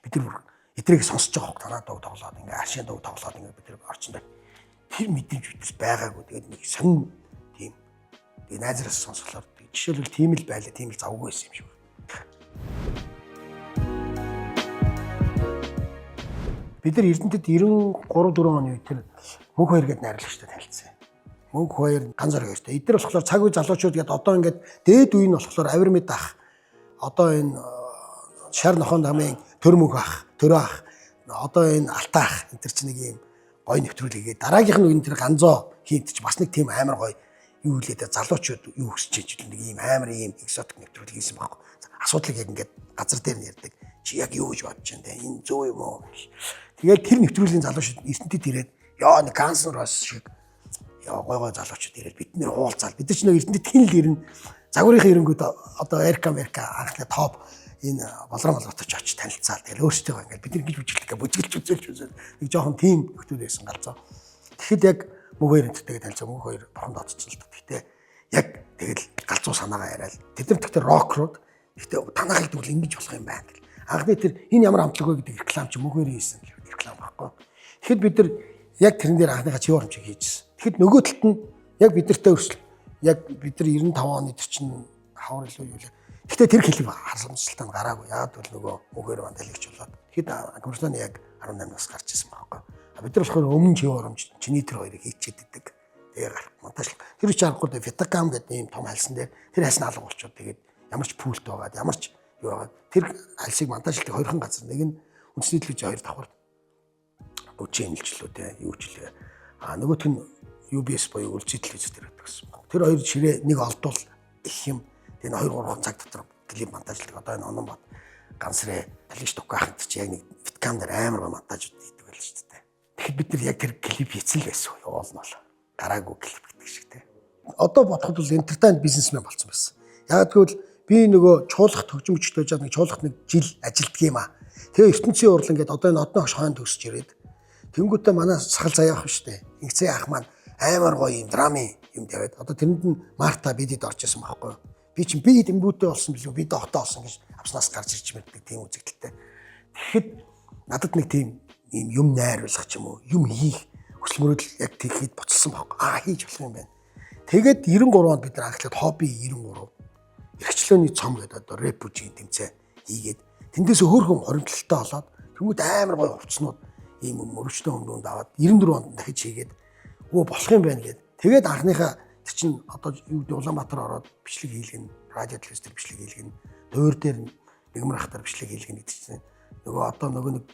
бид нар идрийг сонсож байгаа хөх танаа дуу тоглоод ингээд ашийн дуу тоглоод ингээд бид нар орчиндаа тэр мэдрэмж бидэс байгаагүй. Тэгээд нэг сонин тийм тэгээ найзраас сонсголоор жишээлбэл тийм л байлаа, тийм л завгүй байсан юм шиг. Бид нар Эрдэнэтэд 93 4 оны үед тэр мөнх хоёр гээд найрлагчтай танилцсан. Мөнх хоёр ганц зар хоёртой. Эдгээр болохоор цаг үе залуучууд гээд одоо ингээд дээд үе нь болохоор авир мэд ах. Одоо энэ шар нохоонд хамгийн төр мөнх ах, төрөө ах. Одоо энэ алтаа ах. Энэ төр чинь нэг юм гой нэвтрүүлгээ. Дараагийнх нь үе тэр ганзоо хийд чи бас нэг тийм амар гой юу хэлээд залуучууд юу өсч чиж нэг ийм амар ийм экзотик нэвтрүүлэг хийсэн байхгүй. Асуудлыг яг ингээд газар дээр нь ярьдаг. Чи яг юу гэж бодож байна те? Энэ зөв юм уу? Тэгээд тэр нэвтрүүлгийн залуучууд эрдэнэтэд ирээд яа нэг Guns N' Roses шиг яа гой залуучууд ирээд бидний уулзаал. Бид нар ч нэг эрдэнэтэд хин л ирнэ. Загварынхаа ирэнгүүд одоо Америка анхны топ энэ болрон боловтож очиж танилцаал. Тэгэл өөрсдөө ингээд бид нар гэж бүжиглэхгээ бүжиглж үзүүлж нэг жоохон тим нөхдөд байсан галзуу. Тэгэхэд яг мөг хоёр энтертэйгээ танилцсан мөг хоёр бохонд одцсон л та. Гэхдээ яг тэгэл галзуу санаагаа яриад тэд нар тэгтээ рокрууд гэхдээ танахыг тэгвэл ингэж болох юм байна гэл. Анхны тэр энэ ямар хамтлаг вэ гэдэг реклам чи мөг хоёрын хийсэн реклам байхгүй. Тэгэхэд бид нар яг тэрэн дээр анхныхаа чив оромжийг хийжсэн. Тэгэхэд нөгөө талд нь яг бидэртэй өрсөл яг бид нар 95 оны тэр чинь хавар илүү юу лээ. Гэхдээ тэр хэлбэр харамсалтай гараагүй. Яагаад гэвэл нөгөө мөгээр вандалагч болоод. Тэгэхэд коммерцлооны яг 18 нас гарч ирсэн байхгүй. Бид нар болохоор өмнө чив оромж чиний тэр хоёрыг хийчихэд идэг. Тэгээ гарах монтаж. Тэр үчи аргагүй Vitacam гэдэг ийм том хальсан дээр тэр хальсан алга болчиход тэгээд ямар ч пүүлт байгаад ямар ч юу байгаад тэр хальсыг монтажлтыг хоёрхан газар нэг нь үндэсний телевиз хоёр давхар чэнэлчлүүдээ юу ч лээ. Нөгөөх нь UBS боёо үлций телевиз дээр байдаг гэсэн. Тэр хоёр ширээ нэг олдвол их юм. Тэгээ 2-3 цаг дотор клип монтажлдаг. Одоо энэ онон бод гансрэ талиш тукаа хант чи яг нэг Vitacam дээр амар гоо монтажууд хийдэг байл шүү дээ. Тэгэхээр бид нар яг тэр клип хийцэн л байсан юу оолнол. Гараагүй клип гэдэг шиг те. Одоо бодоход бол entertainment бизнесмен болсон байсан. Яг тэгвэл би нөгөө чуулгах төгжмөчтэй байж нэг чуулгахт нэг жил ажилддаг юм аа. Тэгээ ертөнцийн урлан гэдэг одоо энэ одны хош хойно төгсөж ирээд тэнгуүтээ манай сахал заяах юм штэ. Ингэцээ ах маань амар гоё юм драми юм тавиад одоо тэрэнд нь Марта бидэд орж исэн байхгүй. Би чинь би тэнгуүтээ болсон билүү би дотоо болсон гэж авснаас гарч ирж мэддэг тийм үзэгдэлтэй. Тэгэхэд надад нэг тийм юм найруулах ч юм уу юм хийх хүсэл мөрөөдөл яг тэгэхэд буцалсан баг. Хийж болох юм байна. Тэгээд 93 онд бид нар анхлаад хобби 93 эрхчлөөний цом гэдэг одоо рэп бүжгийн тэмцээн хийгээд тэндээс хөөрхөн хоримтлалтай болоод тэнгууд амар гоё хувцснууд ийм мөрөвчтэй өмнөнд аваад 94 онд дахиж хийгээд өө болох юм байна гэд. Тэгээд анхныхаа тэр чин одоо юу гэдэг Улаанбаатар ороод бичлэг хийлгэн, радио телевиз дээр бичлэг хийлгэн, дуур дээр бигмар хатар бичлэг хийлгэн гэдэг чинь нөгөө одоо нөгөө нэг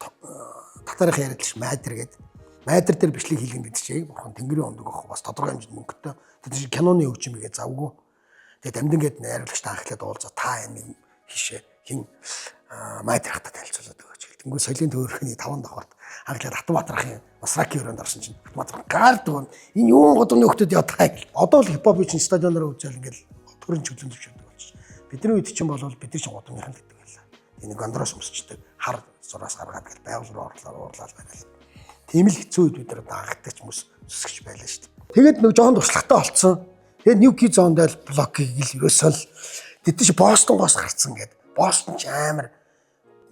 татарын яриадлагч майдер гэдэг майдер дээр бичлэг хийлгэн гэдэг чинь бурхан тэнгэрийн ондог ах бас тодорхой хэмжээнд мөнгөтэй. Тэр чинь киноны хөгжимгээ завгүй. Тэгээд амдин гээд найруулагч таахлаад уулзаа та энэ хишээ хин майдер хатад танилцуулаад өгөөч. Тэнгүү соёлын төөрхөний 5 давхарт анхлаад Хатбаатарын Масраки өрөөнд орсон чинь Хатбаатар гард гоо энэ юу годомны хөлтөд ятаа. Одоо л хипхоп чинь стадионоор үзэл ингээл төрийн чөлөөнд зөвшөөрдөг болж. Бидний үед чинь болвол бид чинь годомынхан гэдэг байлаа. Энэ гондроос өмсчдэг хар зураас гаргаад гэл байгуул руу уурлаад байна. Тийм л хэцүү үед бид нар анхдагч хүмүүс зүсгэж байлаа шүү дээ. Тэгээд нэг жоохон туршлагатай болцсон. Тэгээд New Kids on the Block-ийг л ерөөсөө л тэд чинь Бостонгоос гарцсан гэдэг. Бостон ч амар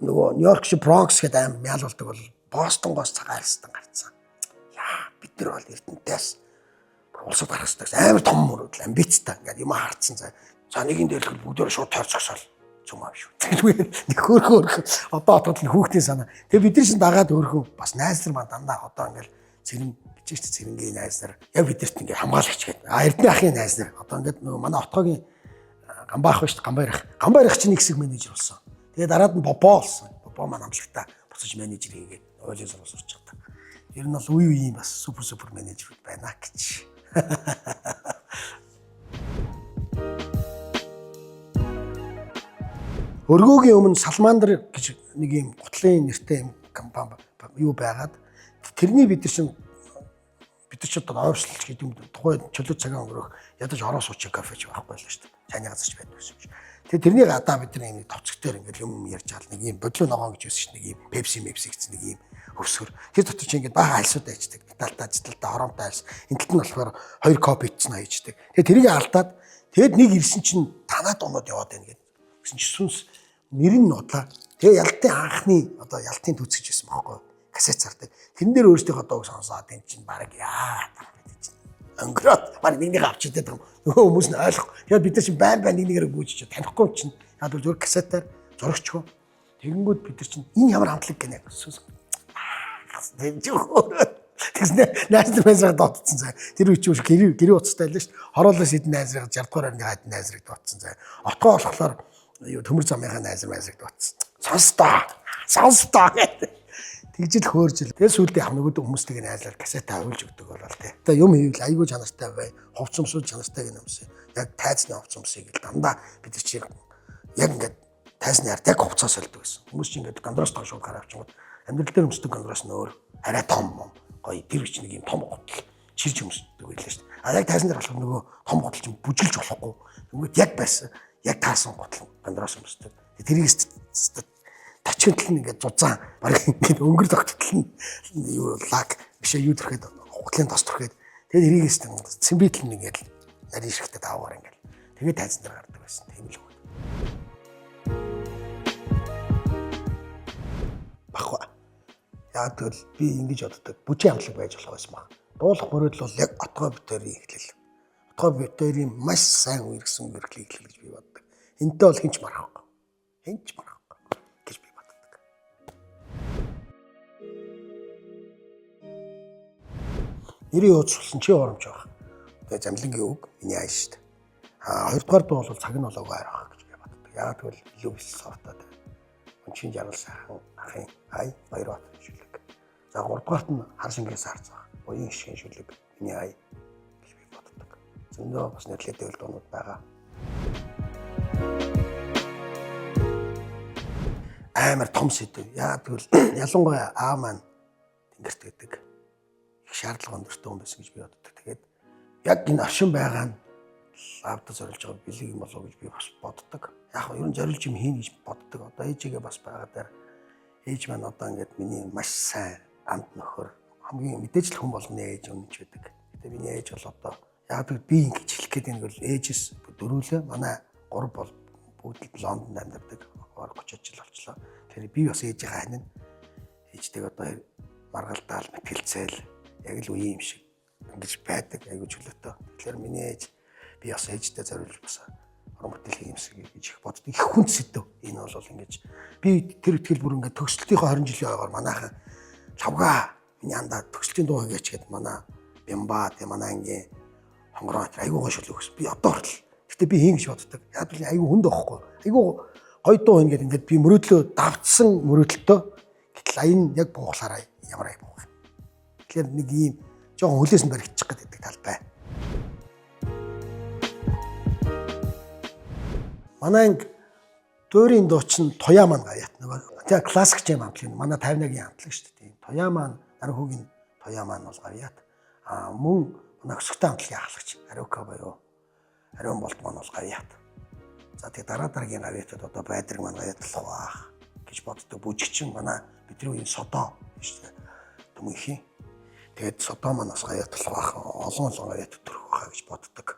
нөгөө Нью-Йорк шиг Бронкс гэдэг аим мяалуулдаг бол Бостонгоос цагаан арстан гарцсан. Яа бид нар бол Эрдэнэтээс улсад гарах хэрэгтэй амар том мөрөдөл амбицтай ингээд юм харцсан цаа. За нэгэн дээр л бүгдөө шууд тойрцогсоол юм аа шүү. Тэгэхээр нэг хөөрхөн одоо отод нь хүүхдийн санаа. Тэгээ бид нар шин дагаад өөрхөн бас найз нар маань дандаа одоо ингээд цэрэн бичигч цэрэнгийн найз нар яг бидэрт ингээд хамгаалагч гэдэг. Эрдэнэ ахын найз нар одоо ингээд нөгөө манай отгоогийн гамбаах ба шүү гамбайрах чинь нэг хэсэг менежер болсон. Тэгээ дараад нь бобо болсон. Бобо маань амлагтаа буцаж менежер хийгээд ойлын сургууль сурч чаддаг. Ер нь бол үе бас супер менежерүүд байна гэж. Өргөөгийн өмнө Салмандр гэж нэг юм гутлын нэртэй юм компани юу байгаад тэрний бид нар ч одоо ойрслолч гэдэг юм тухайн чөлөө цагаан өнгөрөх ядаж ороо суучих кафеч байхгүй байлаа шүү дээ. Чайны газарч байдаг гэсэн юм. Тэгээ тэрний гадаа бид нар энэ товцогтойр ингээл юм ярьж аал нэг юм бодлоо ногоон гэж байсан шүү дээ. Нэг юм Pepsi гэсэн нэг юм хөвсгөр. Тэр дотор чи ингээд бага альсууд айчдаг. Детальтай хоромтой альс. Энэ талд нь болохоор 2 копи ицсэн хайчдаг. Тэгээ тэрийг алдаад тэгэд нэг ирсэн чинь танаад оноод яваад байна гэдэг. Гэсэн чи сүнс нэр нь нудлаа. Тэгээ ялтын анхны одоо ялтын түүцэж байсан байхгүй юу? Касет зардаг. Тэрэн дээр өөрсдийнхөө дууг сонсоод энэ чинь баг яа гэдэг чинь. Өнгөрөөд баг нэгнийг авч идэх юм. Нөгөө хүмүүс нь ойлгох. Тэгээд бид нар чинь байн нэгнийгээр гүйж танихгүй чинь. Яг л зөв касетаар зурагчгүй. Тэгэнгүүт бид нар чинь энэ ямар хамтлаг гэнэ гэсэн. Тэгснэ найзраг байсаар дуудсан цаа. Тэр үчи уш гэрээ уцтай л шүү дээ. Хороолоос хэдэн найзраг 60 дугаар орны хайд найзраг дуудсан цаа. Отгоо болохоор юу төмөр замынхаа найзраг дуудсан. Сонстоо гэдэг. Тэгжил хөөржил. Тэгээ сүүлдээ ах нөгөөд хүмүүстэйг найзлаад касетаа авуулж өгдөг болол тээ. Тэгээ юм хийвэл айгүй чанартай бай. Хувцсамсууд чанартай гэнэ юмсэ. Яг тайзны хувцсамсыг л дандаа бид нар чи яг ингээд тайзны ард яг хувцас солидог гэсэн. Хүмүүс чи ингээд гандроос тоо шууд гараа авчихвал амьдрал дээр өмсдөг гондроос нь өөр арай том гоё тэр гэж нэг юм том готл чирж өмсдөг байлаа шүү дээ. А яг тайзан дээр болохоор нөгөө том готл чинь бүжиглж болохгүй. Тэгвэл яг байсан яг таасан готл гондроос өмсдөг. Тэрийг тачигтл нь ингээд зузаан баг ингээд өнгөр тогттол нь юу лаг бишээ юу төрхэд готлын тос төрхэд тэгээд эрийгээс цэмбитл нь ингээд нарийн ширхтээ тааваар ингээд тэгээд тайзан дээр гардаг байсан. Тийм л үү. Багва. Яг тэгвэл би ингэж боддог. Бүжийн амтлаг байж болох байсан баг. Дуулах мөрөөдөл бол яг отгой битэрийн эхлэл. Отгой битэрийн маш сайн үерхсэн үргэлжлэл гэж би боддог. Энтэй бол хинч марахгүй. Хинч марахгүй гэж би боддог. Нэрийн ууцлсан чи оромж баг. Тэгээ замлингийн үг миний ай шүү дээ. Хоёрдугаар дуу бол цаг нь болоогүй арах гэж би боддог. Яг тэгвэл илүү философитой. Чин жаргал сайхан ахын ай баяр бат шүлэг. За гуравдугаарт нь хар шингээс харцгаа. Буян шин шүлэг миний ай гэж би боддог. Зөндөө бас нэрлэдэг дуунууд байгаа. Амар том сэдв. Яа тэгвэл ялангуяа аа маань тэнгэрт гэдэг их шаардлага өндөртэй хүн байсан гэж би боддог. Тэгээд яг энэ оршин байгаа нь аавда зориулж байгаа бэлэг юм болов уу гэж би бас боддог. Яг нь ер нь зориулж юм хийн гэж боддог. Одоо ээжигээ бас байгаад ээж маань одоо ингээд миний маш сайн амт нөхөр хамгийн мэдээж л хүн болгоны ээж үнэнч байдаг. Гэтэ миний ээж бол одоо яг би ингэж хэлэх гээд нэг бол ээжээс дөрүүлээ манай гурав бол бүгд Лондонд амьдардаг. 30 жил болчлоо. Тэгэхээр би бас ээжийнхээ хань ээжтэйг одоо маргалдаал мэтгэлцээл яг л үе юм шиг ингэж байдаг айгуу чөлөөтэй. Тэгэхээр миний ээж би бас ээжтэй зориулж бас орон бүтээлийн юмсэг гэж их боддог. Их хүнд сэдв. Энэ бол ингэж би тэр ихтгэл бүр ингээд төгсөлтийнхөө 20 жилийн ойгоор манайхан лавга миний андаа төгсөлтийн дуу хийгээч гэд манай Бямба тэ манай ангийн хонгороо айгуу гоо шүлэг өгсөн. Би одоо хүртэл гэтээ би хийн гэж боддог. Яг л айгуу хүнд байхгүй. Айгуу гоё дуу хийнгээд ингээд би мөрөөдлөө давтсан мөрөөдөлтөө гэтэл аян яг буухлаараа ямар ай буух. Тэгэхээр нэг ийм жоохон хөлөөс нь баригдчих гэдэг талбай. Манай анги дуурийн дуучин Туяа маань гавьяат нөгөө. Тэгээ классик жим амтлын манай 51-ийн амтлаг шүү дээ. Туяа маань Нархүүгийн Туяа маань бол гавьяат. Мөн манай өсгтэй амтлагийн ахлагч Ариука буюу Ариун болт маань бол гавьяат. За тэгээ дараагийн гавьяатад одоо байдраг маань гавьяатлах баах гэж боддог. Бүжигчин манай бидний үеийн Содоо шүү дээ. Түмэнхийн. Тэгээд Содоо маань бас гавьяатлах баах олон гавьяат төрөх байхаа гэж боддог.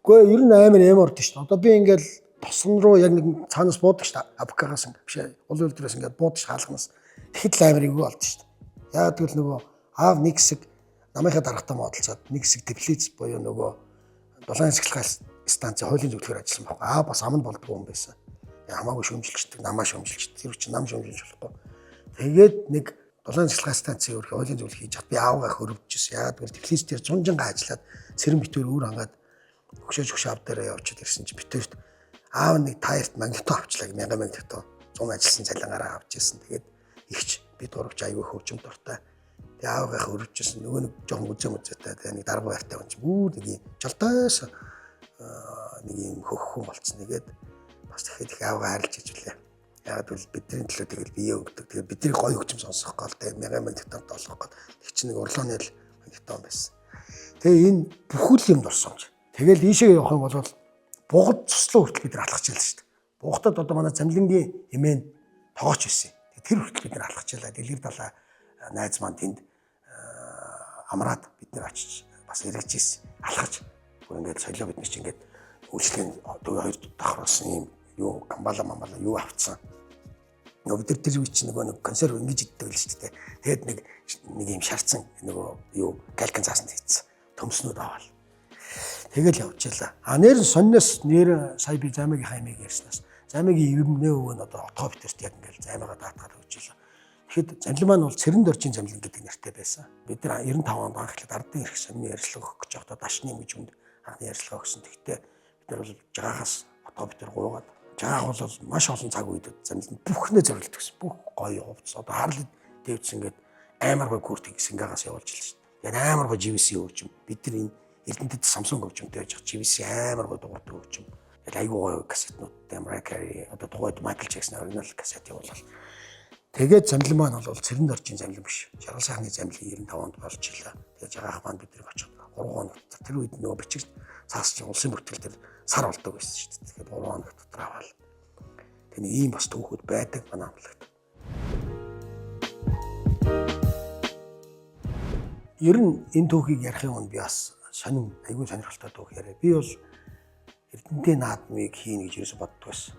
Гэхдээ ер нь амар орд шүү дээ. Одоо би ингээл тосон руу яг нэг цаанаас буудаг шүү дээ. Абкагаас ингээ биш уул үлдрээс ингээ буудаж хаалганаас тэгэхэд л амар игүү болд шүү дээ. Яа тэгвэл нөгөө аав нэг хэсэг намынхаа даргатай модалцаад нэг хэсэг теплиц буюу нөгөө дулаан цэцлэгээ станц хуулийн зөвлөхөр ажилласан байхгүй. Аа бас аманд болдгоо юм байсан. Хамаагүй шөмжилчдэг, намаа шөмжилчдэг. Тэр чинь нам шөмжилж болохгүй. Тэгээд нэг дулаан цэцлэгээ станцын өөрхөн хуулийн зөвлөх хийж хад би аавгаа хөрөвдөжсэн. Яа тэгвэл теплиц дээр зунжанга ажиллаад цэрэн битүүр өөр ангаад хөшөөж ав дээр явчихад ирсэн чи битэрт аав нэг таярт магнитон авчлаа 1000 магнитон 100 ажилласан цалингаараа авч ирсэн. Тэгээд ихч би дурагч аягүй хөвчм дуртай. Тэгээ аавгийнхаа өрөвчсөн нөгөө нэг жоохон үзэтэй тэгээ нэг дарга байртай хүн чи бүр нэг юм жолтойс нэг юм хөх хүн болцсон. Тэгээд бас тэгэхэд их аавгаа харилж иж үлээ. Яг бол бидний төлөө тэгэл бие өгдөг. Тэгээд бидний гоё хөгжим сонсох гол тэгээ 1000 магнитонт олох гол тэг чи нэг урлооны л магнитон байсан. Тэгээ энэ бүхэл юм дурсамж. Тэгэл ийшээ явах юм бол бугад цуслаа хүртэл бид нар алхаж ялла шүү дээ. Бугатад одоо манай замлингийн эмээн тоогооч байсан. Тэр хүртэл бид нар алхаж ялла. Дэлгэр далаа найз маань тэнд амраад бид нар очиж бас ирэж ирсэн. Алхаж бүр ингээд солио бид нар чи ингээд үйлчлэгийн хоёр давхарсан юм юу камбала мамбала юу авцсан. Нөгөө бид тэр үе чинь нөгөө нэг консерв ингэж иддэг л шүү дээ. Тэгэд нэг юм шарцсан нөгөө юу галкан заасан хийцсэн. Төмснүүд аваад тэгэл явж ялла. Нэр сонноос нэр сая би займагийн хаймыг ярьснаас займагийн өвмнээ өвөө нь одоо отгоо битэрт яг ингээл займагаа даатгаад өгч илаа. Тэгэхэд замлин маань бол Цэрэнд орчин замлин гэдэг нэртэй байсан. Бид нар 95 онд анхлаад ардын эрх сонины ярилцлага өгөх гэж явахдаа дашны мужинд анхны ярилцлага өгсөн. Тэгэхдээ бид нар бол жагаагаас отгоо битэр гуугаад жагаах бол маш олон цаг үед замлинд бүхнээ зориулдаг гэсэн. Бүх гоё хувцас одоо харлал дэвчс ингээд амар гоё куртыг Сингагаас явуулж илсэн шүү дээ. Яг амар гоё живэс өгч юм. Бид нар энэ Эрдэнэтэд Samsung хөгжимтэй байж GVC амар гоо дуурдаг хөгжим. тэгэл айгүй гоё кассетнууд Mariah Carey одоо тухайд Michael Jackson оригинал кассет явуулал. Тэгээд замлин маань бол цэрэнд орчин замлин биш. Жаргал сайхны замлин 95 онд болж илаа. Тэгээд жагаах маань биднийг очоод 3 хоног тэр үед нөгөө бичиг цаасч улсын бүртгэл дээр сар болдог байсан шүү дээ. Тэгээд 3 хоног дотор аваад. Тэгээд ийм бас түүхүүд байдаг манай амлагт. Ер нь энэ түүхийг ярихын өмнө би бас айгүй сонирхолтой түүх яриа. Би бол Эрдэнтийн наадмыг хийнэ гэж ерөөсө боддог байсан.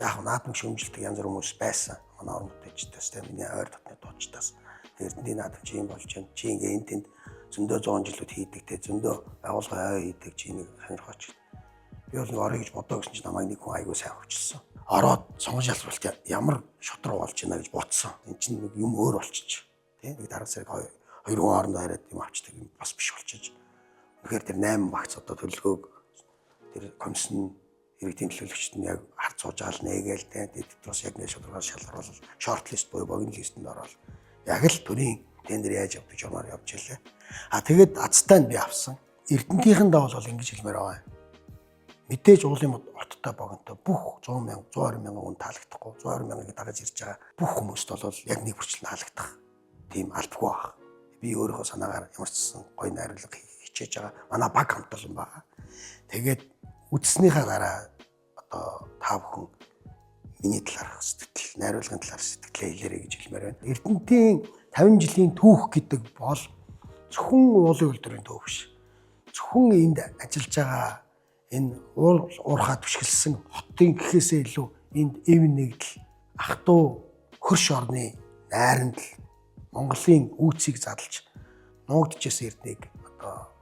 Яг наадмыг шөмжилдэг янз бүр хүмүүс байсан. Манай орон нутагчдаас тэ миний ойр дотны дуучдаас Эрдэнтийн наадам чи юм болж байна. Чи ингээ энэ тэнд зөндөө 100 жилүүд хийдэг тэ зөндөө байгуулгын ой хийдэг чи нэг сонирхооч. Би бол нэг орё гэж бодоо гэсэн чи намайг нэг хүн айгүй сайн хөвчилсөн. Ороод сонгож ялруулт ямар шотроо болж байна гэж бодсон. Энд чинь нэг юм өөр болчих. Тэ нэг дараа сард 2 хүн хоорондоо хараад юм авчдаг юм бас биш болчих. Тэгэхээр тэр 8 багц одоо төлөлгөөг тэр комиссн иргэдийн төлөөлөгчд нь яг хард суужаал нээгээл тэгээд бас яг нэг шударгаар шалгаруулал шортлист буюу богино листэнд ороод яг л төрийн тендер яаж явдаг журмаар явж илээ. Тэгээд азтай нь би авсан. Эрдэнтийнхэндээ бол ингэж хэлмээр байгаа. Мэдээж уулын оттой богинтой бүх 100 мянга 120 мянган хүн таалагдахгүй 120 мянгаыг дагаж ирж байгаа бүх хүмүүст бол яг нэг хүртэл таалагдах тийм албагүй байна. Би өөрийнхөө санаагаар ямар ч гэсэн гоё найруулга хичээж байгаа. Манай баг хамтал юм байна. Тэгээд үтснийхаа дараа одоо та бүхэн миний талаарх сэтгэл, найруулгын талаарх сэтгэлээ хэлээрэй гэж хэлмээр байна. Эрдэнтийн 50 жилийн түүх гэдэг бол зөвхөн уулын үйлдвэрийн түүх биш. Зөвхөн энд ажиллаж байгаа энэ уурхаа түшгэлсэн хотын гэхээсээ илүү энд эв нэгдэл ах トゥ хөрш орны найрандл Монголын үүсийг задлж нуугдчихсэн эрднийг одоо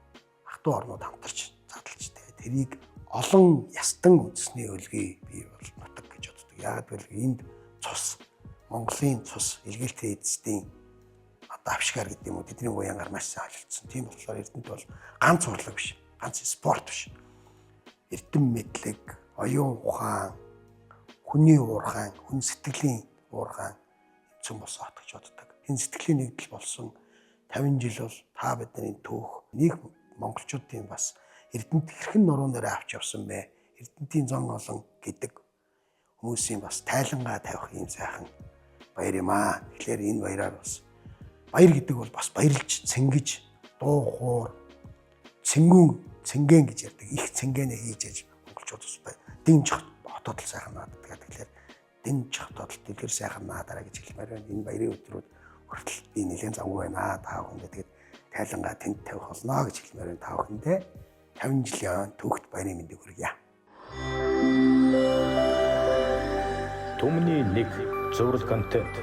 ах トゥ орнууд хамтарч задлж тэрийг олон ястан үндэсний өлгий бий бол нутаг гэж боддог. Яг л энд цус Монголын цус илгээлтийн эзэстийн одоо авшгаар гэдэг юм уу тэдний уянгаар маш сайн ажилласан. Тийм болохоор Эрдэнэт бол ганц урлаг биш, ганц спорт биш. Эрдэм мэдлэг, оюун ухаан, хүний уурхайн, хүн сэтгэлийн уурхайн эзэн босоо хот гэж боддог. Энэ сэтгэлийн нэгдэл болсон 50 жил бол та бидний түүх нэг монголчуудын бас Эрдэнэт хэрхэн нуруу нэрээ авч явсан бэ? Эрдэнэтийн зон олон гэдэг хүмүүсийн бас тайлангаа тавих юм сайхан баяр юм аа. Тэгэхээр энэ баяраар бас баяр гэдэг бол бас баярлж, цэнгэж, дуу хоор, цэнгэн гэж ярьдаг. Их цэнгэнэ хийж ээж монголчууд бас дэнж хотод л сайхан наадаг. Тэгэхээр дэнж хотод л дэлгэр сайхан наадаараа гэж хэлмээр байна. Энэ баярын өдрүүд хүртэл би нэлээд завгүй байна. Та бүхэндээ тэгээд тайлангаа тэнд тавих болно гэж хэлмээр байна. Та бүхэндээ 50 жилийн түүхт баярын мэндийг хүргье. Түмний нэг зураг контент